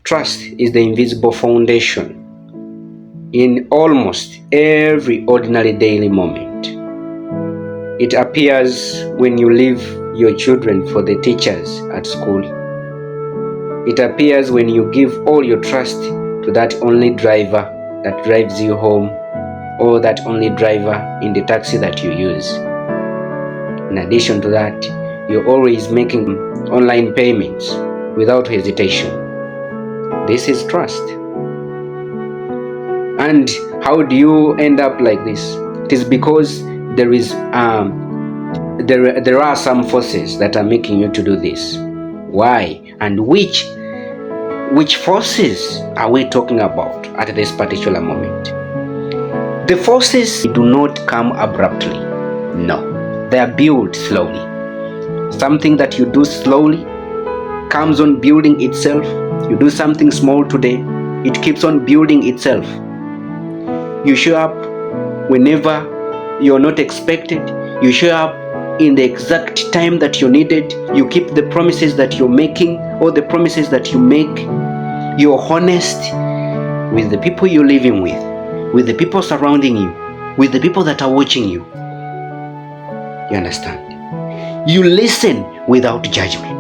Trust is the invisible foundation in almost every ordinary daily moment. It appears when you leave your children for the teachers at school. It appears when you give all your trust to that only driver that drives you home, or that only driver in the taxi that you use. In addition to that, you're always making online payments without hesitation. This is trust. And how do you end up like this? It is because there are some forces that are making you to do this. Why? And which forces are we talking about at this particular moment? The forces do not come abruptly. No, they are built slowly. Something that you do slowly comes on building itself. You do something small today, it keeps on building itself. You show up whenever you're not expected. You show up in the exact time that you needed. You keep the promises that you're making, or the promises that you make. You're honest with the people you're living with the people surrounding you, with the people that are watching you. You understand? You listen without judgment.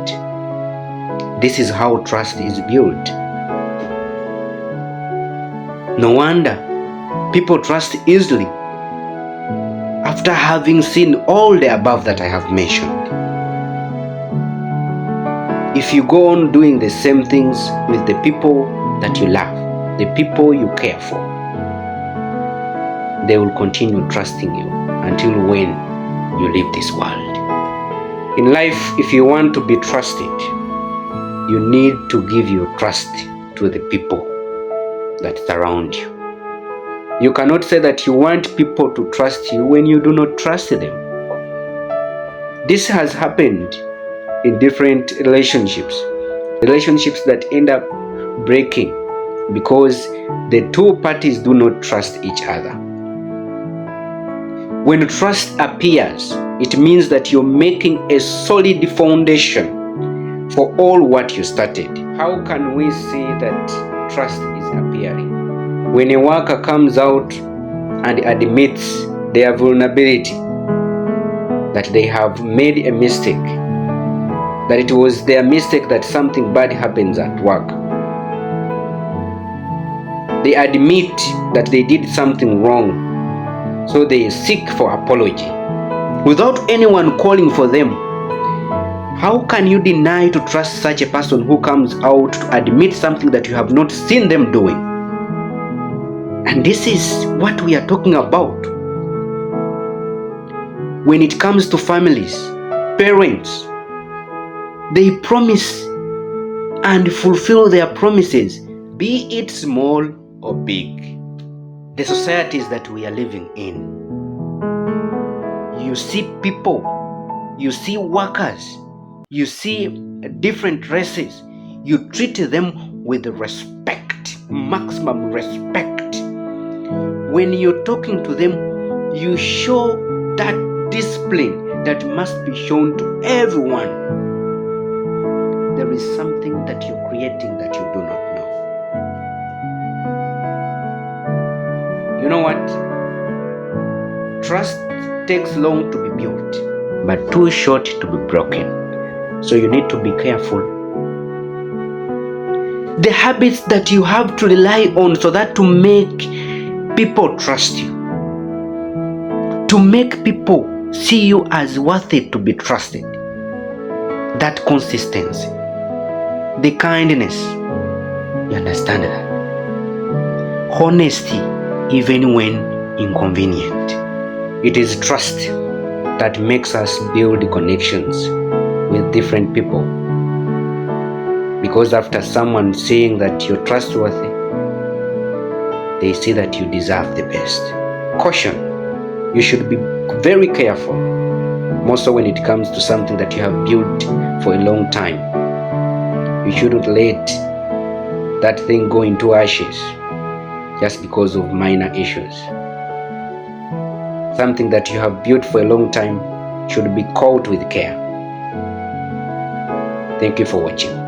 This is how trust is built. No wonder people trust easily after having seen all the above that I have mentioned. If you go on doing the same things with the people that you love, the people you care for, they will continue trusting you until when you leave this world. In life, if you want to be trusted, you need to give your trust to the people that surround you. You cannot say that you want people to trust you when you do not trust them. This has happened in different relationships that end up breaking because the two parties do not trust each other. When trust appears, it means that you're making a solid foundation for all what you started. How can we see that trust is appearing? When a worker comes out and admits their vulnerability, that they have made a mistake, that it was their mistake that something bad happens at work. They admit that they did something wrong, so they seek for apology without anyone calling for them. How can you deny to trust such a person who comes out to admit something that you have not seen them doing? And this is what we are talking about. When it comes to families, parents, they promise and fulfill their promises, be it small or big. The societies that we are living in, you see people, you see workers, you see different races, you treat them with respect, maximum respect. When you're talking to them, you show that discipline that must be shown to everyone. There is something that you're creating that you do not know. You know what? Trust takes long to be built, but too short to be broken. So you need to be careful. The habits that you have to rely on so that to make people trust you, to make people see you as worthy to be trusted. That consistency, the kindness, you understand that? Honesty, even when inconvenient. It is trust that makes us build connections with different people. Because after someone saying that you're trustworthy, they see that you deserve the best. Caution, you should be very careful, more so when it comes to something that you have built for a long time. You shouldn't let that thing go into ashes just because of minor issues. Something that you have built for a long time should be caught with care. Thank you for watching.